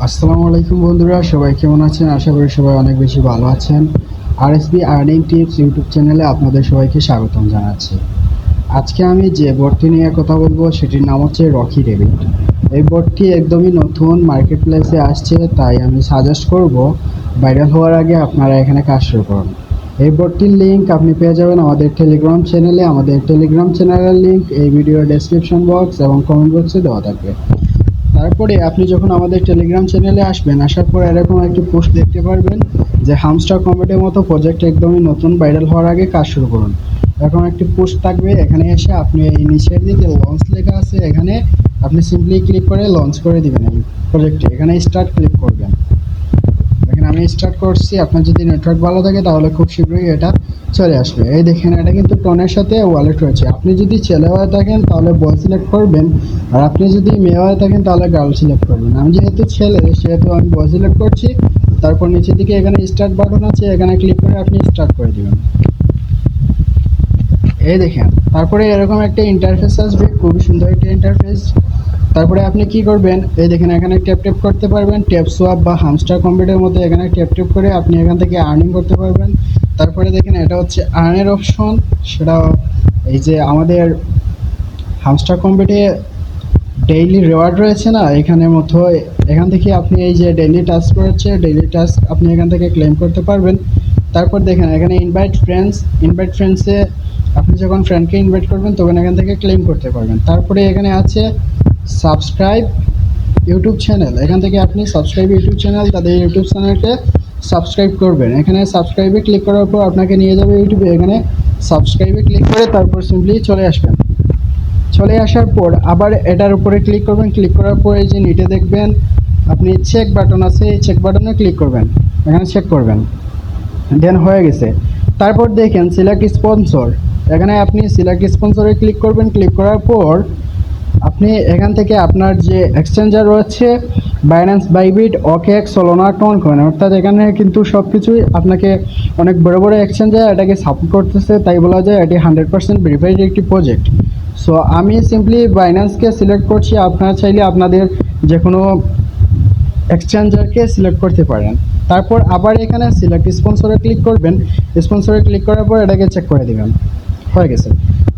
আসসালামু আলাইকুম বন্ধুরা, সবাই কেমন আছেন? আশা করি সবাই অনেক বেশি ভালো আছেন। আরএসবি আর্নিং টিপস ইউটিউব চ্যানেলে আপনাদের সবাইকে স্বাগতম জানাচ্ছি। আজকে আমি যে বোর্ডটি নিয়ে কথা বলবো সেটির নাম হচ্ছে রকি রেবিট। এই বোর্ডটি একদমই নতুন মার্কেট প্লেসে আসছে, তাই আমি সাজেস্ট করব ভাইরাল হওয়ার আগে আপনারা এখানে কাজ শুরু করুন। এই বোর্ডটির লিঙ্ক আপনি পেয়ে যাবেন আমাদের টেলিগ্রাম চ্যানেলে। আমাদের টেলিগ্রাম চ্যানেলের লিঙ্ক এই ভিডিওর ডেসক্রিপশন বক্স এবং কমেন্ট বক্সে দেওয়া থাকবে। তারপরে আপনি যখন আমাদের টেলিগ্রাম চ্যানেলে আসবেন, আসার পর এরকম একটি পোস্ট দেখতে পারবেন যে হামস্টার কমেডির মতো প্রজেক্ট একদমই নতুন, ভাইরাল হওয়ার আগে কাজ শুরু করুন। এরকম একটি পোস্ট থাকবে। এখানে এসে আপনি এই নিচের দিকে লঞ্চ লেখা আছে, এখানে আপনি সিম্পলি ক্লিক করে লঞ্চ করে দিবেন এই প্রজেক্টে। এখানে স্টার্ট ক্লিক করবেন। দেখেন আমি স্টার্ট করছি। আপনার যদি নেটওয়ার্ক ভালো থাকে তাহলে খুব শীঘ্রই এটা চলে আসবে। এই দেখেন, এটা কিন্তু টোনের সাথে ওয়ালেট রয়েছে। আপনি যদি ছেলে হয়ে থাকেন তাহলে বয় সিলেক্ট করবেন, আর আপনি যদি মেয়ে হয়ে থাকেন তাহলে গার্ল সিলেক্ট করবেন। আমি যেহেতু ছেলে সেহেতু আমি বয় সিলেক্ট করছি। তারপর নিচের দিকে এখানে স্টার্ট বাটন আছে, এখানে ক্লিক করে আপনি স্টার্ট করে দিবেন। এই দেখেন, তারপরে এরকম একটা ইন্টারফেস আসবে, খুবই সুন্দর একটা ইন্টারফেস। তারপরে আপনি কি করবেন, এই দেখেন এখানে ট্যাপ ট্যাপ করতে পারবেন। ট্যাপ সোয়াপ বা হামস্টার কম্পিউটারের মধ্যে এখানে ট্যাপ ট্যাপ করে আপনি এখান থেকে আর্নিং করতে পারবেন। তারপরে দেখেন এটা হচ্ছে আর্নের অপশন। সেটা এই যে আমাদের হামস্টার কম্পিউটারে ডেইলি রিওয়ার্ড রয়েছে না, এখানের মতো এখান থেকে আপনি এই যে ডেইলি টাস্ক রয়েছে, ডেইলি টাস্ক আপনি এখান থেকে ক্লেম করতে পারবেন। তারপর দেখেন এখানে ইনভাইট ফ্রেন্ডসে আপনি যখন ফ্রেন্ডকে ইনভাইট করবেন তখন এখান থেকে ক্লেম করতে পারবেন। তারপরে এখানে আছে সাবস্ক্রাইব ইউটিউব চ্যানেল। এখান থেকে আপনি সাবস্ক্রাইব ইউটিউব চ্যানেল, তাদের ইউটিউব চ্যানেলকে সাবস্ক্রাইব করবেন। এখানে সাবস্ক্রাইবে ক্লিক করার পর আপনাকে নিয়ে যাবে ইউটিউবে। এখানে সাবস্ক্রাইবে ক্লিক করে তারপর সিম্পলি চলে আসবেন। চলে আসার পর আবার এটার উপরে ক্লিক করবেন। ক্লিক করার পর এই যে নিচে দেখবেন আপনি চেক বাটন আছে, এই চেক বাটনে ক্লিক করবেন। এখানে চেক করবেন, দেন হয়ে গেছে। তারপর দেখেন সিলেক্ট স্পন্সর। এখানে আপনি সিলেক্ট স্পন্সরে ক্লিক করবেন। ক্লিক করার পর আপনি এখান থেকে আপনার যে এক্সচেঞ্জার রয়েছে Binance, Bybit, OKX, Solana, tone coin, অর্থাৎ এখানে কিন্তু সব কিছুই আপনাকে অনেক বড় বড় এক্সচেঞ্জার এটাকে সাপোর্ট করতেছে, তাই বলা যায় এটি 100% ভেরিফাইড একটি প্রজেক্ট। সো আমি সিম্পলি বাইন্যান্সকে সিলেক্ট করছি। আপনারা চাইলে আপনাদের যে কোনো এক্সচেঞ্জারকে সিলেক্ট করতে পারেন। তারপর আবার এখানে সিলেক্ট স্পন্সরে ক্লিক করবেন। স্পন্সরে ক্লিক করার পর এটাকে চেক করে দেবেন, হয়ে গেছে।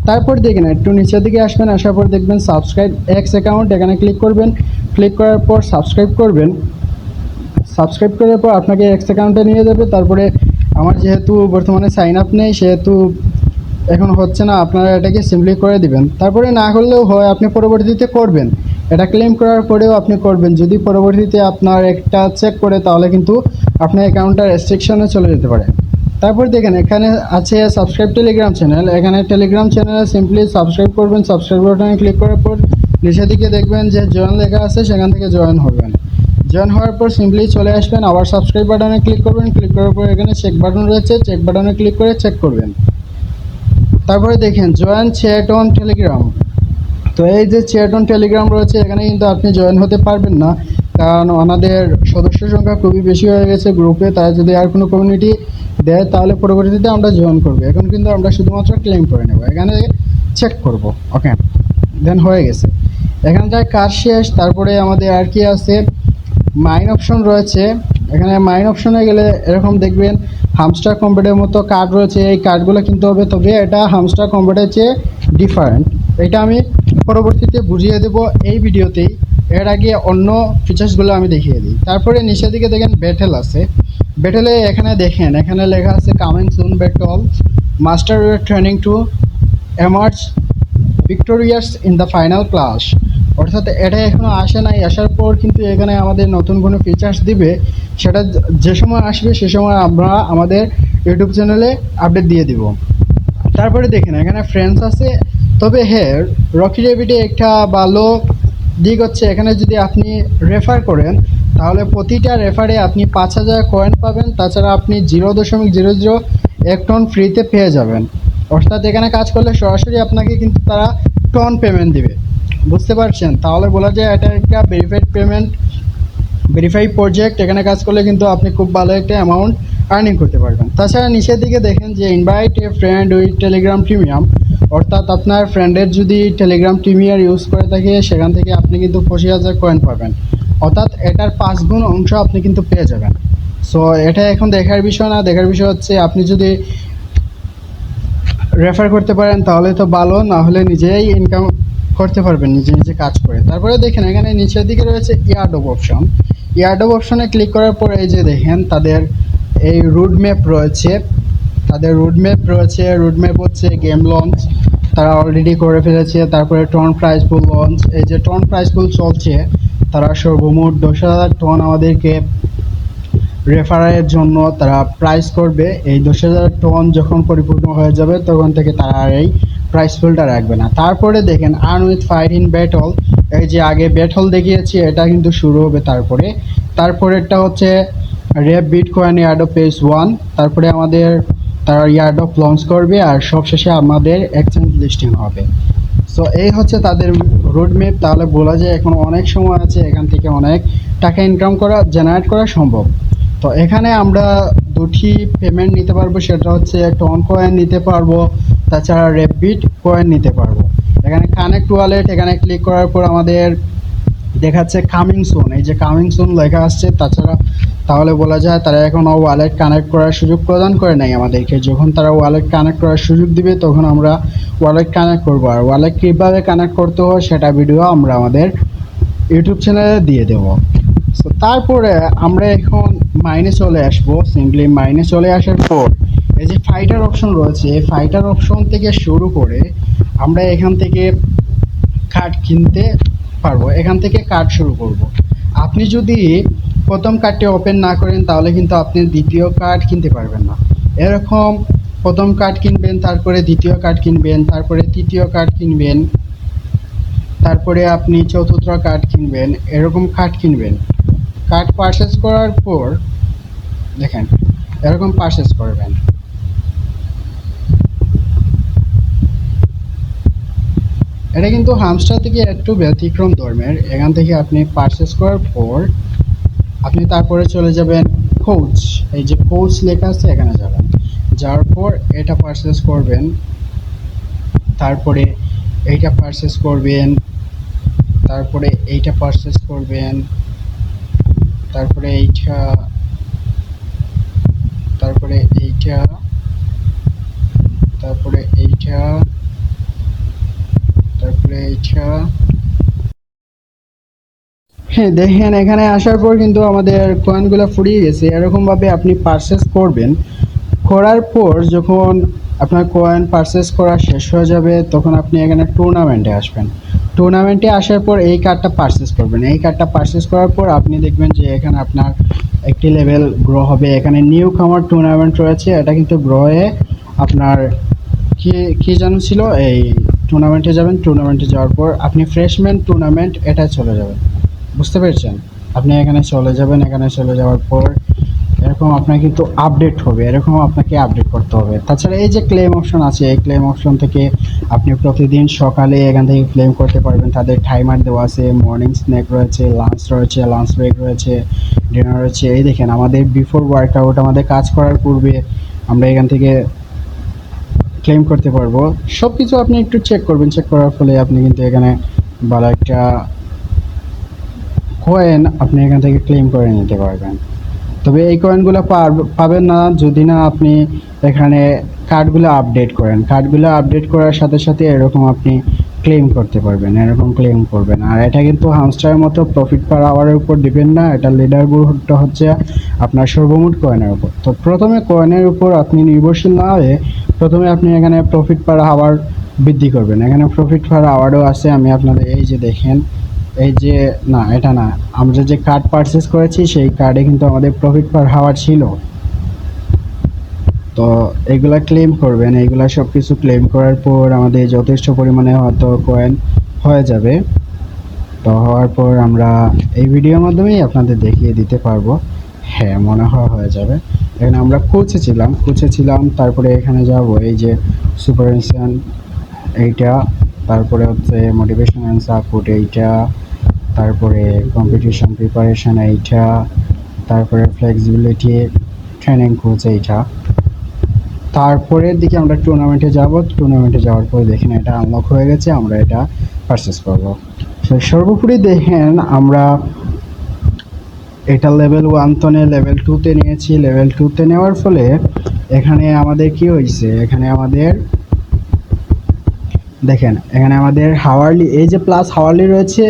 তারপর দেখেন একটু নিচের দিকে আসবেন, আসার পর দেখবেন সাবস্ক্রাইব এক্স অ্যাকাউন্ট, এখানে ক্লিক করবেন। ক্লিক করার পর সাবস্ক্রাইব করবেন। সাবস্ক্রাইব করার পর আপনাকে এক্স অ্যাকাউন্টে নিয়ে যাবে। তারপরে আমার যেহেতু বর্তমানে সাইন আপ নেই সেহেতু এখন হচ্ছে না, আপনারা এটাকে সিম্পলি করে দিবেন। তারপরে না করলেও হয়, আপনি পরবর্তীতে করবেন। এটা ক্লেম করার পরেও আপনি করবেন। যদি পরবর্তীতে আপনার একটা চেক করে তাহলে কিন্তু আপনার অ্যাকাউন্টটা রেস্ট্রিকশনে চলে যেতে পারে। তারপর দেখেন এখানে আছে সাবস্ক্রাইব টেলিগ্রাম চ্যানেল। এখানে টেলিগ্রাম চ্যানেলে সিম্পলি সাবস্ক্রাইব করবেন। সাবস্ক্রাইব বাটনে ক্লিক করার পর নিচের দিকে দেখবেন যে জয়েন লেখা আছে, সেখান থেকে জয়েন হবেন। জয়েন হওয়ার পর সিম্পলি চলে আসবেন, আবার সাবস্ক্রাইব বাটনে ক্লিক করবেন। ক্লিক করার পর এখানে চেক বাটন রয়েছে, চেক বাটনে ক্লিক করে চেক করবেন। তারপরে দেখেন জয়েন চ্যাট অন টেলিগ্রাম। তো এই যে চ্যাট অন টেলিগ্রাম রয়েছে, এখানে কিন্তু আপনি জয়েন হতে পারবেন না, কারণ আমাদের সদস্য সংখ্যা খুবই বেশি হয়ে গেছে গ্রুপে। তাই যদি আর কোনো কমিউনিটি দেয় তাহলে পরবর্তীতে আমরা জয়েন করবো। এখন কিন্তু আমরা শুধুমাত্র ক্লেম করে নেব, এখানে চেক করব। ওকে, দেন হয়ে গেছে। এখানটায় কাজ শেষ। তারপরে আমাদের আর কি আছে, মাইন অপশন রয়েছে। এখানে মাইন অপশনে গেলে এরকম দেখবেন হামস্টার কম্পিউটারের মতো কার্ড রয়েছে। এই কার্ডগুলো কিনতে হবে, তবে এটা হামস্টার কম্পিউটারের চেয়ে ডিফারেন্ট। এটা আমি পরবর্তীতে বুঝিয়ে দেবো এই ভিডিওতেই। এর আগে অন্য ফিচার্সগুলো আমি দেখিয়ে দিই। তারপরে নিচের দিকে দেখেন ব্যাটেল আছে। ব্যাটেলে এখানে দেখেন এখানে লেখা আছে coming soon battle, master your training two emerge victorious in the final class. অর্থাৎ এটা এখনও আসে নাই, আসার পর কিন্তু এখানে আমাদের নতুন কোনো ফিচার্স দিবে। সেটা যে সময় আসবে সে সময় আমরা আমাদের ইউটিউব চ্যানেলে আপডেট দিয়ে দিব। তারপরে দেখেন এখানে ফ্রেন্ডস আছে। তবে হ্যাঁ, রকি রেবিটে একটা ভালো দিক হচ্ছে এখানে যদি আপনি রেফার করেন তাহলে প্রতিটা রেফারে আপনি 5000 কয়েন পাবেন। তাছাড়া আপনি 0.00 টন ফ্রিতে পেয়ে যাবেন। অর্থাৎ এখানে কাজ করলে সরাসরি আপনাকে কিন্তু তারা টন পেমেন্ট দিবে, বুঝতে পারছেন? তাহলে বলা যায় এটা একটা ভেরিফাইড প্রজেক্ট। এখানে কাজ করলে কিন্তু আপনি খুব ভালো একটা অ্যামাউন্ট আর্নিং করতে পারবেন। তাছাড়া নিচের দিকে দেখেন যে invite a friend with Telegram premium, অর্থাৎ আপনার ফ্রেন্ডের যদি টেলিগ্রাম প্রিমিয়ার ইউজ করে থাকে সেখান থেকে আপনি কিন্তু 25,000 কয়েন পাবেন। অর্থাৎ এটার 5 গুণ অংশ আপনি কিন্তু পেয়ে যাবেন। সো এটা এখন দেখার বিষয় না, দেখার বিষয় হচ্ছে আপনি যদি রেফার করতে পারেন তাহলে তো ভালো, না হলে নিজেই ইনকাম করতে পারবেন নিজে নিজে কাজ করে। তারপরে দেখেন এখানে নিচের দিকে রয়েছে ইয়ারডপ অপশন। ইয়ারডপ অপশনে ক্লিক করার পরে এই যে দেখেন তাদের এই রুট ম্যাপ রয়েছে, রুট ম্যাপ হচ্ছে গেম লঞ্চ তারা অলরেডি করে ফেলেছে। তারপরে টন প্রাইস পুল লঞ্চ, এই যে টন প্রাইস পুল চলছে, তারা সর্বমোট 10,000 টন আমাদেরকে রেফারের জন্য তারা প্রাইস করবে। এই 10,000 টন যখন পরিপূর্ণ হয়ে যাবে তখন থেকে তারা আর এই প্রাইস ফুলটা রাখবে না। তারপরে দেখেন earn with fight in battle, এই যে আগে ব্যাটল দেখিয়েছি এটা কিন্তু শুরু হবে। তারপরেরটা হচ্ছে রেপ বিটকয়েন ইয়ারডপ পেজ 1, তারপরে আমাদের তারা ইয়ারডপ লঞ্চ করবে আর সবশেষে আমাদের এক্সচেঞ্জ লিস্টিং হবে। সো এই হচ্ছে তাদের রোড ম্যাপ। তাহলে বলা যায় এখন অনেক সময় আছে, এখান থেকে অনেক টাকা ইনকাম করা জেনারেট করা সম্ভব। তো এখানে আমরা দুটি পেমেন্ট নিতে পারবো, সেটা হচ্ছে টন কয়েন নিতে পারবো, তাছাড়া রেপিড কয়েন নিতে পারবো। এখানে কানেক্ট ওয়ালেট, এখানে ক্লিক করার পর আমাদের দেখাচ্ছে কামিং সুন, এই যে কামিং সুন লেখা আসছে। তাহলে বলা যায় তারা এখনও ওয়ালেট কানেক্ট করার সুযোগ প্রদান করে নাই আমাদেরকে। যখন তারা ওয়ালেট কানেক্ট করার সুযোগ দিবে তখন আমরা ওয়ালেট কানেক্ট করবো। আর ওয়ালেট কীভাবে কানেক্ট করতে হয় সেটা ভিডিও আমরা আমাদের ইউটিউব চ্যানেলে দিয়ে দেবো। সো তারপরে আমরা এখন মাইনে চলে আসবো। সিম্পলি মাইনে চলে আসার পর এই যে ফাইটার অপশন রয়েছে, এই ফাইটার অপশন থেকে শুরু করে আমরা এখান থেকে কার্ড কিনতে পারবো, এখান থেকে কার্ড শুরু করব। আপনি যদি প্রথম কার্ডটি ওপেন না করেন তাহলে কিন্তু আপনি দ্বিতীয় কার্ড কিনতে পারবেন না। এরকম প্রথম কার্ড কিনবেন, তারপরে দ্বিতীয় কার্ড কিনবেন, তারপরে তৃতীয় কার্ড কিনবেন, তারপরে আপনি চতুর্থ কার্ড কিনবেন, এরকম কার্ড কিনবেন। কার্ড পারচেস করার পর দেখেন এরকম পারচেস করবেন। এটা কিন্তু হামস্টার থেকে একটু ব্যতিক্রম ধর্মের। এখান থেকে আপনি পারচেস করার পর আপনি তারপরে চলে যাবেন কোচ, এই যে কোচ লেখা আছে এখানে যাবেন, যাওয়ার পর এটা পারচেস করবেন, তারপরে এইটা পারচেস করবেন, তারপরে এইটা পারচেস করবেন, তারপরে এইটা, তারপরে এইটা, তারপরে এইটা, তারপরে এইটা। হ্যাঁ দেখেন এখানে আসার পর কিন্তু আমাদের কয়েনগুলো ফুরিয়ে গেছে। এরকমভাবে আপনি পারচেস করবেন, করার পর যখন আপনার কয়েন পারচেস করা শেষ হয়ে যাবে তখন আপনি এখানে টুর্নামেন্টে আসবেন। টুর্নামেন্টে আসার পর এই কার্ডটা পারচেস করবেন। এই কার্ডটা পারচেস করার পর আপনি দেখবেন যে এখানে আপনার একটি লেভেল গ্রো হবে। এখানে নিউ কামার টুর্নামেন্ট রয়েছে, এটা কিন্তু গ্রো হয়ে আপনার কি জানো ছিল, এই টুর্নামেন্টে যাবেন। টুর্নামেন্টে যাওয়ার পর আপনি ফ্রেশম্যান টুর্নামেন্ট এটা চলে যাবেন, বুঝতে পেরেছেন? আপনি এখানে চলে যাবেন, এখানে চলে যাওয়ার পর এরকম আপনার কিন্তু আপডেট হবে, এরকম আপনাকে আপডেট করতে হবে। তাছাড়া এই যে ক্লেম অপশন আছে, এই ক্লেম অপশন থেকে আপনি প্রতিদিন সকালে এখান থেকে ক্লেম করতে পারবেন। তাদের টাইমার দেওয়া আছে, মর্নিং স্ন্যাক রয়েছে, লাঞ্চ রয়েছে, লাঞ্চ ব্রেক রয়েছে, ডিনার রয়েছে। এই দেখেন আমাদের বিফোর ওয়ার্কআউট, আমাদের কাজ করার পূর্বে আমরা এখান থেকে ক্লেম করতে পারবো। সব কিছু আপনি একটু চেক করবেন, চেক করার ফলে আপনি কিন্তু এখানে ভালো একটা কয়েন আপনি এখান থেকে ক্লেম করে নিতে পারবেন। তবে এই কয়েনগুলো পাবেন না যদি না আপনি এখানে কার্ডগুলো আপডেট করেন। কার্ডগুলো আপডেট করার সাথে সাথে এরকম আপনি ক্লেম করতে পারবেন, এরকম ক্লেম করবেন। আর এটা কিন্তু হামস্টারের মতো প্রফিট পার আওয়ারের উপর ডিপেন্ড না, এটা লিডার বোর্ডটা হচ্ছে আপনার সর্বমোট কয়েনের উপর। তো প্রথমে কয়েনের উপর আপনি নির্ভরশীল না হয়ে প্রথমে আপনি এখানে প্রফিট পার আওয়ার বৃদ্ধি করবেন। এখানে প্রফিট পার আওয়ারও আছে, আমি আপনাদের এই যে দেখেন, এই যে না এটা না, আমরা যে কার্ড পারচেস করেছি সেই কার্ডে কিন্তু আমাদের প্রফিট পার আওয়ার ছিল। তো এগুলা ক্লেম করবেন, এইগুলা সব কিছু ক্লেম করার পর আমাদের যথেষ্ট পরিমাণে হয়তো কয়েন হয়ে যাবে। তো হওয়ার পর আমরা এই ভিডিওর মাধ্যমেই আপনাদের দেখিয়ে দিতে পারবো। হ্যাঁ মনে হয় হয়ে যাবে। এখানে আমরা কোচে ছিলাম, তারপরে এখানে যাব এই যে সুপারভিশন এইটা, তারপরে হচ্ছে মোটিভেশন অ্যান্ড সাপোর্ট এইটা, তারপরে কম্পিটিশন প্রিপারেশন এইটা, তারপরে ফ্লেক্সিবিলিটি ট্রেনিং কোচ এইটা। তারপরের দিকে আমরা টুর্নামেন্টে যাব। টুর্নামেন্টে যাওয়ার পর দেখেন এটা আনলক হয়ে গেছে, আমরা এটা পারচেস করব। সর্বোপরি দেখেন আমরা এটা লেভেল 1 তো নিয়ে লেভেল 2 তে নিয়েছি। লেভেল 2 তে নেওয়ার ফলে এখানে আমাদের কি হয়েছে, এখানে আমাদের দেখেন এখানে আমাদের হাওয়ারলি, এই যে প্লাস হাওয়ারলি রয়েছে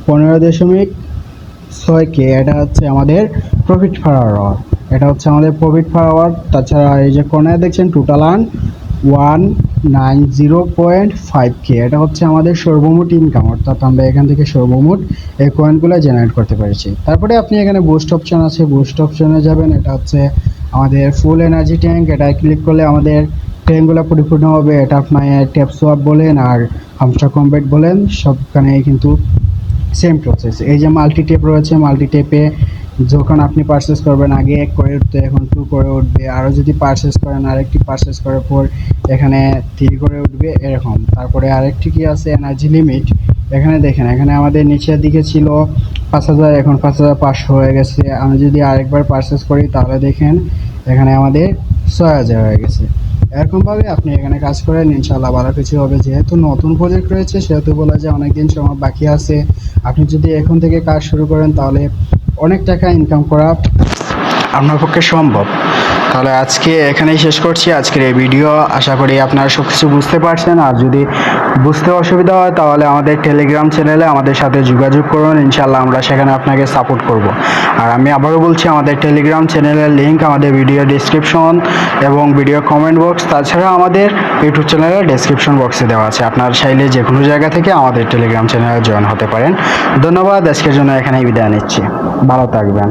15.6K, এটা হচ্ছে আমাদের প্রফিট পার আওয়ার, এটা হচ্ছে আমাদের প্রফিট পার আওয়ার। তাছাড়া এই যে কোনায় দেখছেন টোটাল আর্ন 190.5K, এটা হচ্ছে আমাদের সর্বমোট ইনকাম, অর্থাৎ আমরা এখান থেকে সর্বমোট এই কয়েনগুলো জেনারেট করতে পেরেছি। তারপরে আপনি এখানে বুস্ট অপশন আছে, বুস্ট অপশনে যাবেন, এটা হচ্ছে আমাদের ফুল এনার্জি ট্যাঙ্ক, এটা ক্লিক করলে আমাদের ট্যাঙ্কগুলো পরিপূর্ণ হবে। এটা আপনার ট্যাপ সোয়াপ বলেন আর হামস্টার কমব্যাট বলেন, সবখানে কিন্তু সেম প্রসেস। এই যে মাল্টি টেপ রয়েছে, মাল্টি টেপে যখন আপনি পারচেস করবেন আগে 1 করে উঠতো, এখন 2 করে উঠবে, আরও যদি পারচেস করেন আরেকটি পারচেস করার পর এখানে 3 করে উঠবে এরকম। তারপরে আরেকটি কি আছে, এনার্জি লিমিট, এখানে দেখেন এখানে আমাদের নিচের দিকে ছিল 5000, এখন 5500 হয়ে গেছে। আমি যদি আরেকবার পারচেস করি তাহলে দেখেন এখানে আমাদের 6000 হয়ে গেছে। এরকমভাবে আপনি এখানে কাজ করেন, ইনশাআল্লাহ ভালো কিছু হবে। যেহেতু নতুন প্রজেক্ট রয়েছে সেহেতু বলা যায় অনেকদিন সময় বাকি আছে। আপনি যদি এখন থেকে কাজ শুরু করেন তাহলে অনেক টাকা ইনকাম করা আপনার পক্ষে সম্ভব। তাহলে আজকে এখানেই শেষ করছি আজকের এই ভিডিও। আশা করি আপনারা সব কিছু বুঝতে পারছেন। আর যদি বুঝতে অসুবিধা হয় তাহলে আমাদের টেলিগ্রাম চ্যানেলে আমাদের সাথে যোগাযোগ করুন, ইনশাআল্লাহ আমরা সেখানে আপনাকে সাপোর্ট করব। আর আমি আবারও বলছি, আমাদের টেলিগ্রাম চ্যানেলের লিঙ্ক আমাদের ভিডিও ডেসক্রিপশন এবং ভিডিও কমেন্ট বক্স, তাছাড়া আমাদের ইউটিউব চ্যানেলের ডেসক্রিপশন বক্সে দেওয়া আছে। আপনারা চাইলে যে কোনো জায়গা থেকে আমাদের টেলিগ্রাম চ্যানেলে জয়েন হতে পারেন। ধন্যবাদ, আজকের জন্য এখানেই বিদায় নিচ্ছি। ভালো থাকবেন।